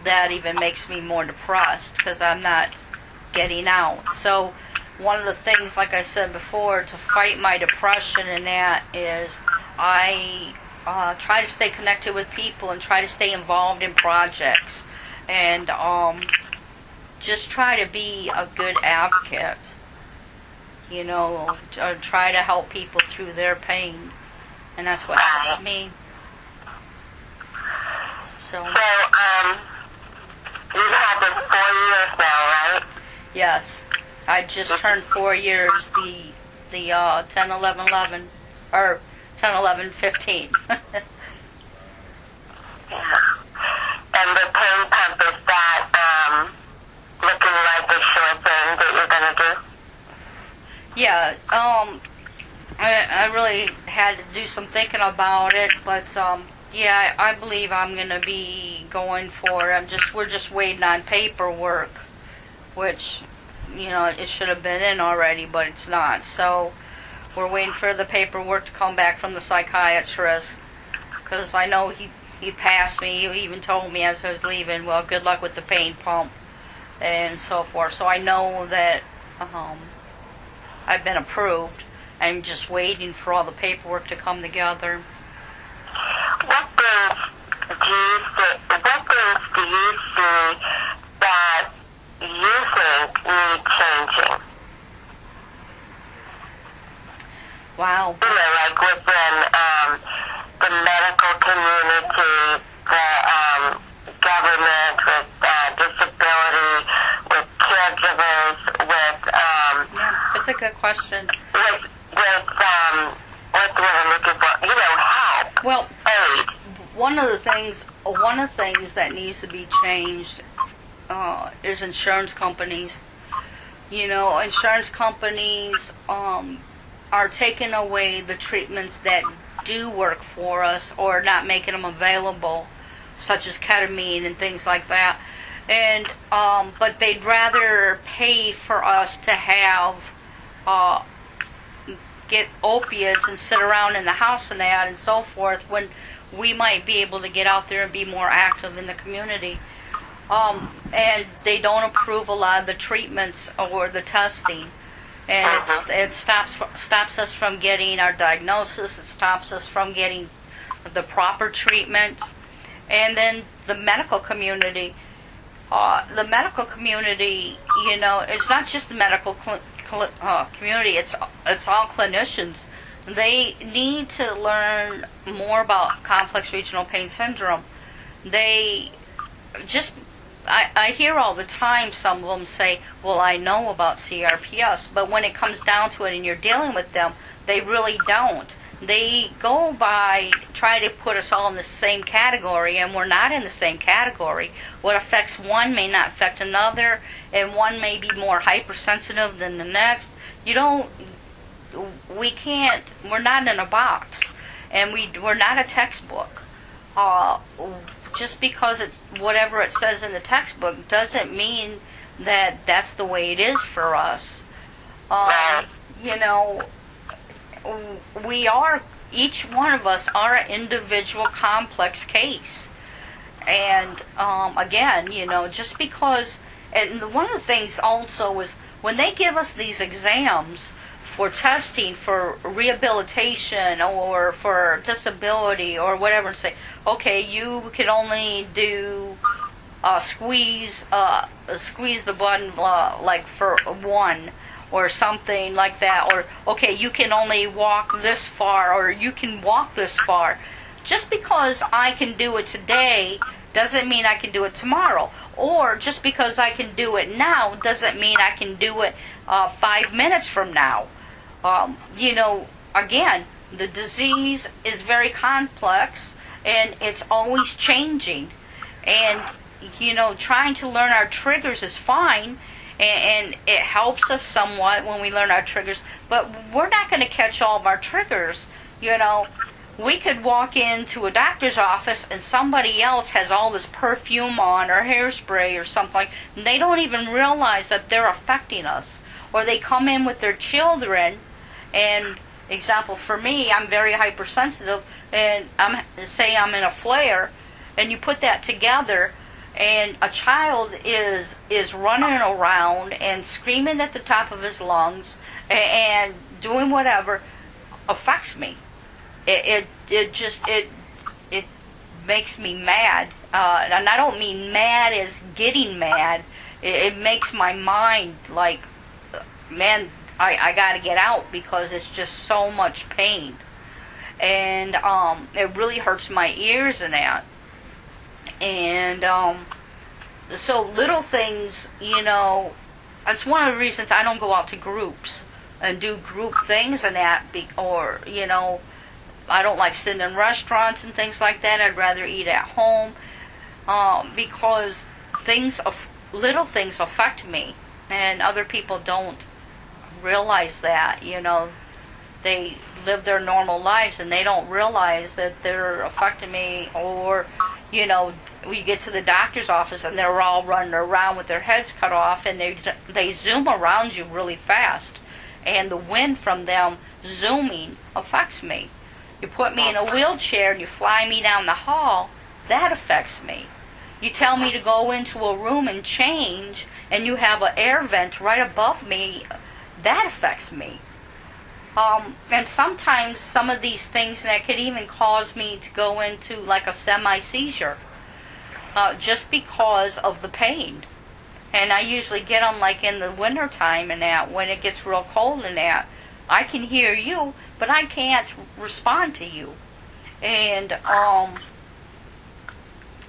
that even makes me more depressed, because I'm not getting out. So one of the things, like I said before, to fight my depression and that is I try to stay connected with people and try to stay involved in projects, and just try to be a good advocate. Try to help people through their pain, and that's what helps me. So you've had this 4 years now, right? Yes, I just turned 4 years. The 10/11/11 or 10/11/15. Yeah. And the pain pump, is that looking like the sure thing that you're gonna do? Yeah, I really had to do some thinking about it, but yeah, I believe I'm gonna be going for it. We're just waiting on paperwork, which it should have been in already, but it's not. So we're waiting for the paperwork to come back from the psychiatrist, because I know he passed me. He even told me as I was leaving, well, good luck with the pain pump and so forth. So I know that I've been approved. I'm just waiting for all the paperwork to come together. What things do you see that you think need changing? Wow. Like within the medical community, the government, with disability, with caregivers, with Yeah, that's a good question. what's what I'm looking for? Help. Well, Aid. one of the things that needs to be changed is insurance companies. Insurance companies are taking away the treatments that do work for us, or not making them available, such as ketamine and things like that. And but they'd rather pay for us to have get opiates and sit around in the house and that and so forth, when we might be able to get out there and be more active in the community. And they don't approve a lot of the treatments or the testing, and it stops us from getting our diagnosis. It stops us from getting the proper treatment. And then the medical community. It's not just the medical community. It's all clinicians. They need to learn more about complex regional pain syndrome. I hear all the time some of them say, well, I know about CRPS, but when it comes down to it and you're dealing with them, they really don't. They try to put us all in the same category, and we're not in the same category. What affects one may not affect another, and one may be more hypersensitive than the next. We're not in a box, and we're not a textbook. Just because it's whatever it says in the textbook doesn't mean that that's the way it is for us. Each one of us are an individual complex case. And again, just because, and one of the things also is when they give us these exams for testing for rehabilitation or for disability or whatever, and say, okay, you can only do squeeze the button like for one, or something like that, or okay, you can only walk this far, or you can walk this far. Just because I can do it today doesn't mean I can do it tomorrow, or just because I can do it now doesn't mean I can do it 5 minutes from now. Again, the disease is very complex, and it's always changing, and trying to learn our triggers is fine, and it helps us somewhat when we learn our triggers, but we're not going to catch all of our triggers. We could walk into a doctor's office and somebody else has all this perfume on or hairspray or something, and they don't even realize that they're affecting us. Or they come in with their children, and example for me, I'm very hypersensitive, and I'm in a flare, and you put that together, and a child is running around and screaming at the top of his lungs and doing whatever, affects me. It makes me mad. And I don't mean mad as getting mad. It makes my mind like, man, I got to get out because it's just so much pain. And it really hurts my ears and that. And so little things, that's one of the reasons I don't go out to groups and do group things and that, or, I don't like sitting in restaurants and things like that. I'd rather eat at home because little things affect me, and other people don't realize that. They live their normal lives and they don't realize that they're affecting me. Or, we get to the doctor's office and they're all running around with their heads cut off, and they zoom around you really fast, and the wind from them zooming affects me. You put me in a wheelchair and you fly me down the hall, that affects me. You tell me to go into a room and change, and you have an air vent right above me, that affects me. And sometimes some of these things that could even cause me to go into like a semi-seizure, just because of the pain. And I usually get them like in the winter time and that, when it gets real cold and that. I can hear you, but I can't respond to you. And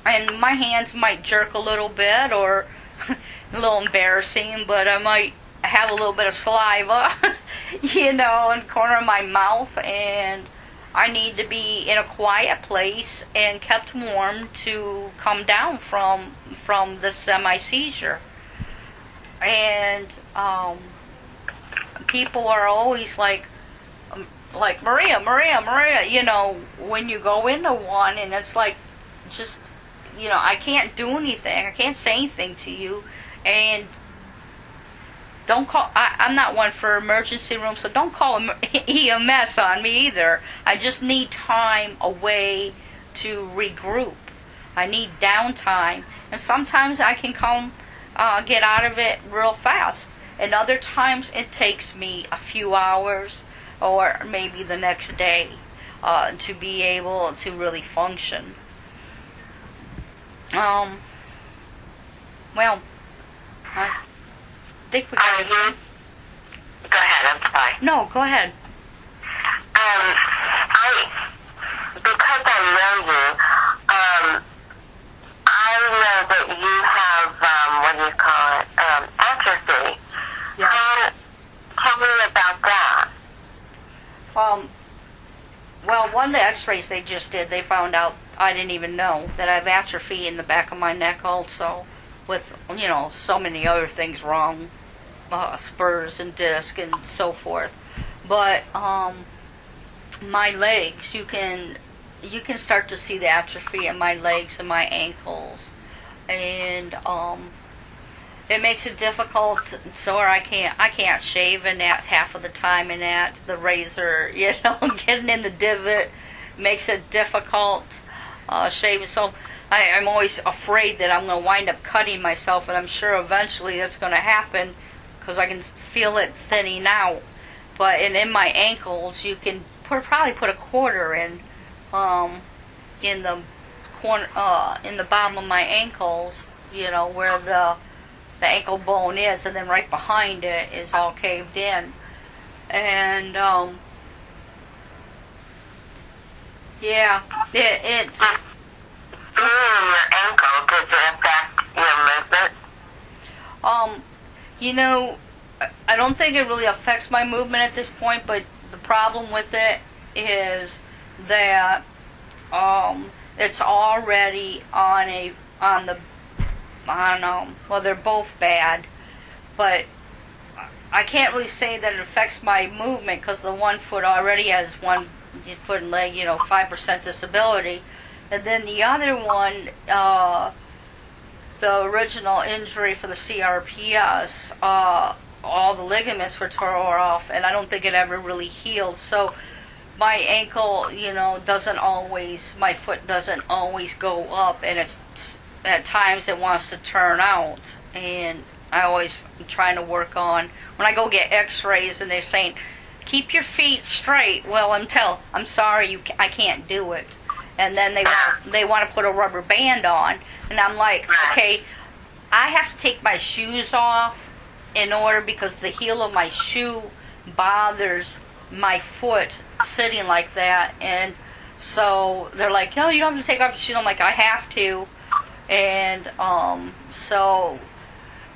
my hands might jerk a little bit, or a little embarrassing, but I might have a little bit of saliva, in the corner of my mouth, and I need to be in a quiet place and kept warm to come down from the semi-seizure. And people are always like Maria, when you go into one, and it's like, just, I can't do anything. I can't say anything to you. And don't call, I'm not one for emergency room, so don't call EMS on me either. I just need time away to regroup. I need downtime. And sometimes I can get out of it real fast. And other times it takes me a few hours or maybe the next day to be able to really function. Well, I think we got it. Go ahead, I'm sorry. No, go ahead. Because I know you, I know that you have, what do you call it, atrophy. Yeah. Tell me about that. Well, one of the x-rays they just did, they found out, I didn't even know, that I have atrophy in the back of my neck also, with, so many other things wrong, spurs and disc and so forth. But my legs, you can start to see the atrophy in my legs and my ankles, and it makes it difficult, so I can't shave, and that's half of the time, and that the razor, getting in the divot makes it difficult shaving. So I'm always afraid that I'm going to wind up cutting myself, and I'm sure eventually that's going to happen because I can feel it thinning out. But in my ankles, you can probably put a quarter in the corner, in the bottom of my ankles, where the ankle bone is, and then right behind it is all caved in. And yeah, it's. Your ankle, does it affect your movement? I don't think it really affects my movement at this point, but the problem with it is that it's already on the, I don't know, well, they're both bad, but I can't really say that it affects my movement because the one foot already has 1 foot and leg, 5% disability. And then the other one, the original injury for the CRPS, all the ligaments were tore off, and I don't think it ever really healed. So my ankle, my foot doesn't always go up, and it's at times it wants to turn out. And I always am trying to work on, when I go get x-rays and they're saying, keep your feet straight. Well, I'm sorry, I can't do it. and then they want to put a rubber band on, and I'm like, okay, I have to take my shoes off in order, because the heel of my shoe bothers my foot sitting like that. And so they're like, no, you don't have to take off your shoes. I'm like, I have to. And so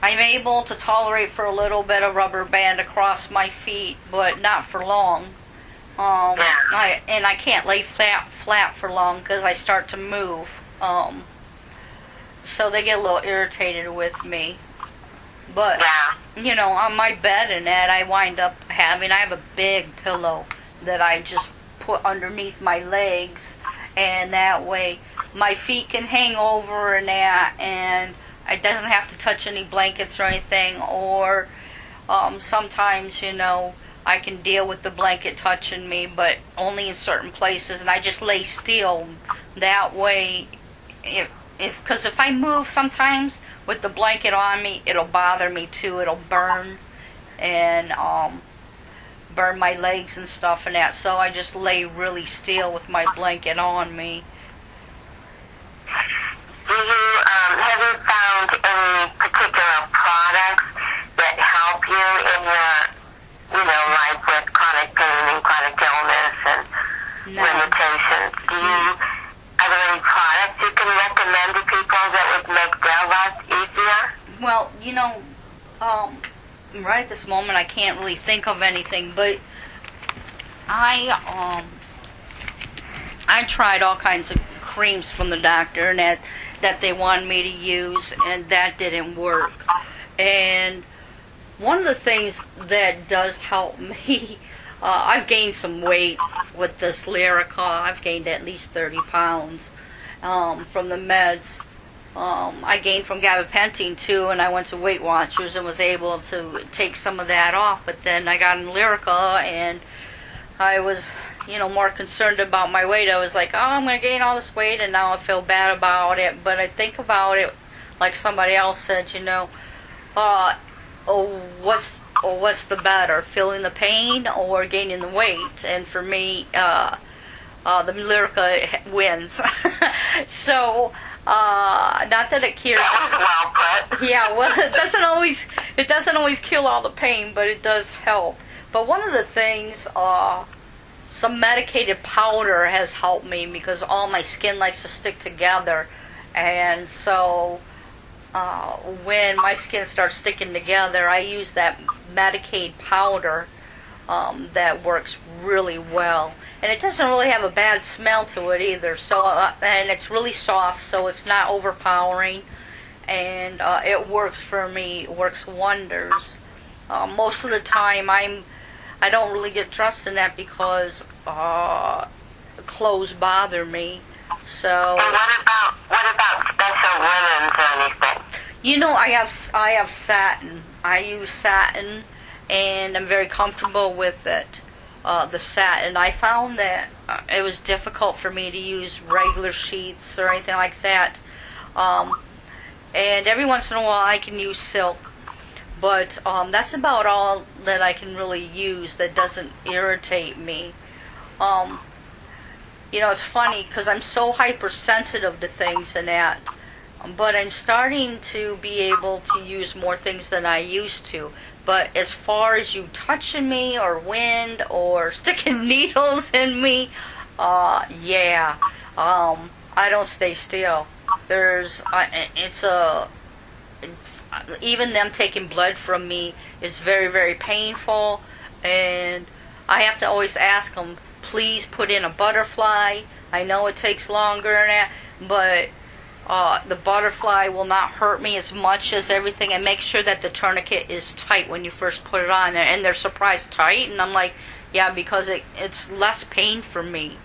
I'm able to tolerate for a little bit of rubber band across my feet, but not for long. I can't lay flat for long because I start to move. So they get a little irritated with me. But, you know, on my bed and that, I have a big pillow that I just put underneath my legs, and that way my feet can hang over and that, and I doesn't have to touch any blankets or anything. Or sometimes, you know, I can deal with the blanket touching me, but only in certain places, and I just lay still. That way, because if I move sometimes with the blanket on me, it'll bother me too. It'll burn and burn my legs and stuff and that. So I just lay really still with my blanket on me. Have you found any particular products that help you in your, life with chronic pain and chronic illness and limitations? Are there any products you can recommend to people that would make their life easier? Well, right at this moment I can't really think of anything, but I tried all kinds of creams from the doctor and that they wanted me to use, and that didn't work. And one of the things that does help me, I've gained some weight with this Lyrica. I've gained at least 30 pounds from the meds. I gained from gabapentin too, and I went to Weight Watchers and was able to take some of that off. But then I got in Lyrica, and I was, more concerned about my weight. I was like, oh, I'm going to gain all this weight, and now I feel bad about it. But I think about it like somebody else said, what's the better, feeling the pain or gaining the weight? And for me, the Lyrica wins. So, not that it cures. Yeah, well, it doesn't always kill all the pain, but it does help. But one of the things, some medicated powder has helped me, because all my skin likes to stick together, and so when my skin starts sticking together, I use that Medicaid powder that works really well. And it doesn't really have a bad smell to it either. So and it's really soft, so it's not overpowering. And it works for me. It works wonders. Most of the time, I don't really get dressed in that because clothes bother me. So. And what about special linens or anything? I have satin. I use satin, and I'm very comfortable with it. The satin. I found that it was difficult for me to use regular sheets or anything like that. And every once in a while I can use silk. But that's about all that I can really use that doesn't irritate me. It's funny because I'm so hypersensitive to things and that. But I'm starting to be able to use more things than I used to. But as far as you touching me or wind or sticking needles in me, I don't stay still. Even them taking blood from me is very, very painful, and I have to always ask them, please put in a butterfly. I know it takes longer than that, but the butterfly will not hurt me as much as everything, and make sure that the tourniquet is tight when you first put it on there. And they're surprised tight, and I'm like, yeah, because it's less pain for me.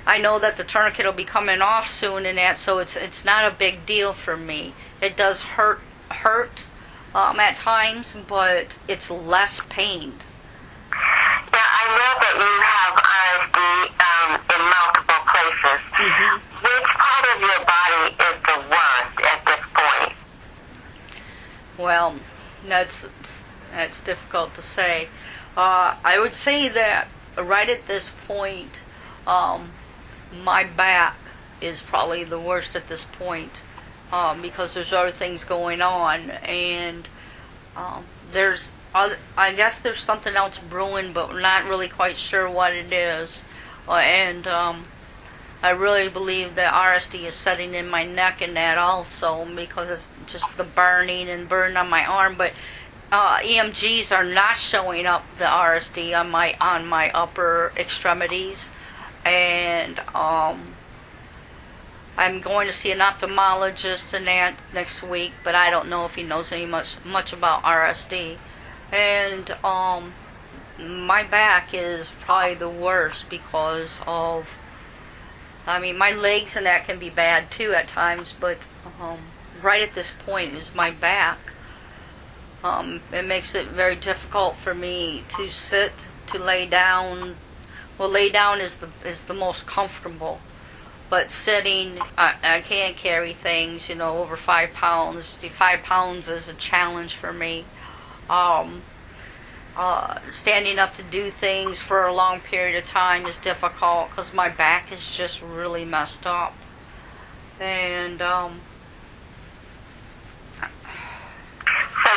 I know that the tourniquet will be coming off soon and that, so it's not a big deal for me. It does hurt at times, but it's less pain. Yeah, I know that you have RSD in multiple places. Mm-hmm. Which part of your body is the worst at this point? Well, that's difficult to say. I would say that right at this point, my back is probably the worst at this point, because there's other things going on, and I guess there's something else brewing, but we're not really quite sure what it is. And I really believe that RSD is setting in my neck and that also, because it's just the burning on my arm. But EMGs are not showing up the RSD on my upper extremities, and I'm going to see an ophthalmologist in that next week, but I don't know if he knows much about RSD. And my back is probably the worst because of, my legs and that can be bad too at times, but right at this point is my back. It makes it very difficult for me to sit, to lay down. Well, lay down is the most comfortable, but sitting, I can't carry things, over 5 pounds. 5 pounds is a challenge for me. Standing up to do things for a long period of time is difficult because my back is just really messed up. And so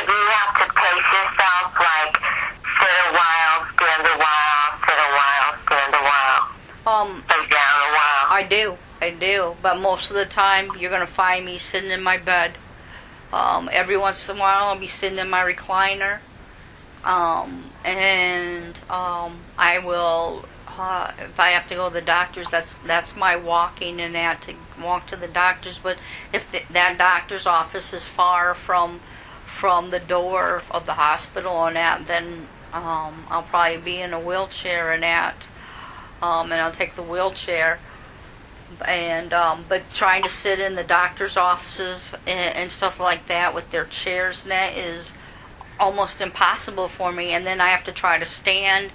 do you have to pace yourself, like sit a while, stand a while, sit a while, stand a while, lay down a while? I do, but most of the time you're going to find me sitting in my bed. Every once in a while I'll be sitting in my recliner. I will, if I have to go to the doctor's, that's my walking and that, to walk to the doctor's. But if that doctor's office is far from the door of the hospital and that, then I'll probably be in a wheelchair and that, and I'll take the wheelchair. And but trying to sit in the doctor's offices and stuff like that with their chairs and that is almost impossible for me, and then I have to try to stand,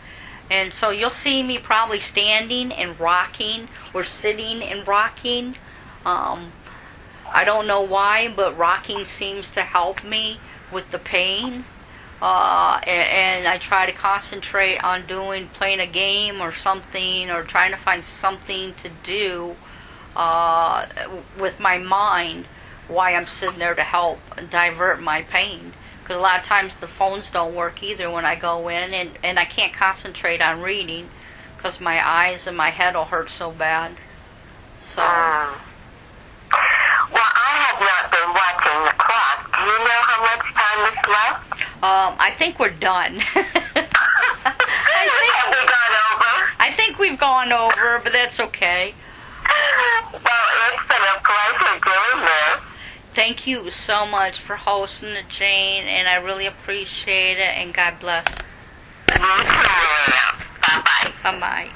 and so you'll see me probably standing and rocking or sitting and rocking. I don't know why, but rocking seems to help me with the pain, and I try to concentrate on playing a game or something, or trying to find something to do with my mind while I'm sitting there to help divert my pain. Because a lot of times the phones don't work either when I go in, and I can't concentrate on reading because my eyes and my head will hurt so bad. So. Well, I have not been watching the clock. Do you know how much time is left? I think we're done. Have we gone over? I think we've gone over, but that's okay. Well, it's been a pleasure doing this. Thank you so much for hosting it, Jane, and I really appreciate it, and God bless. You too. Bye-bye. Bye-bye.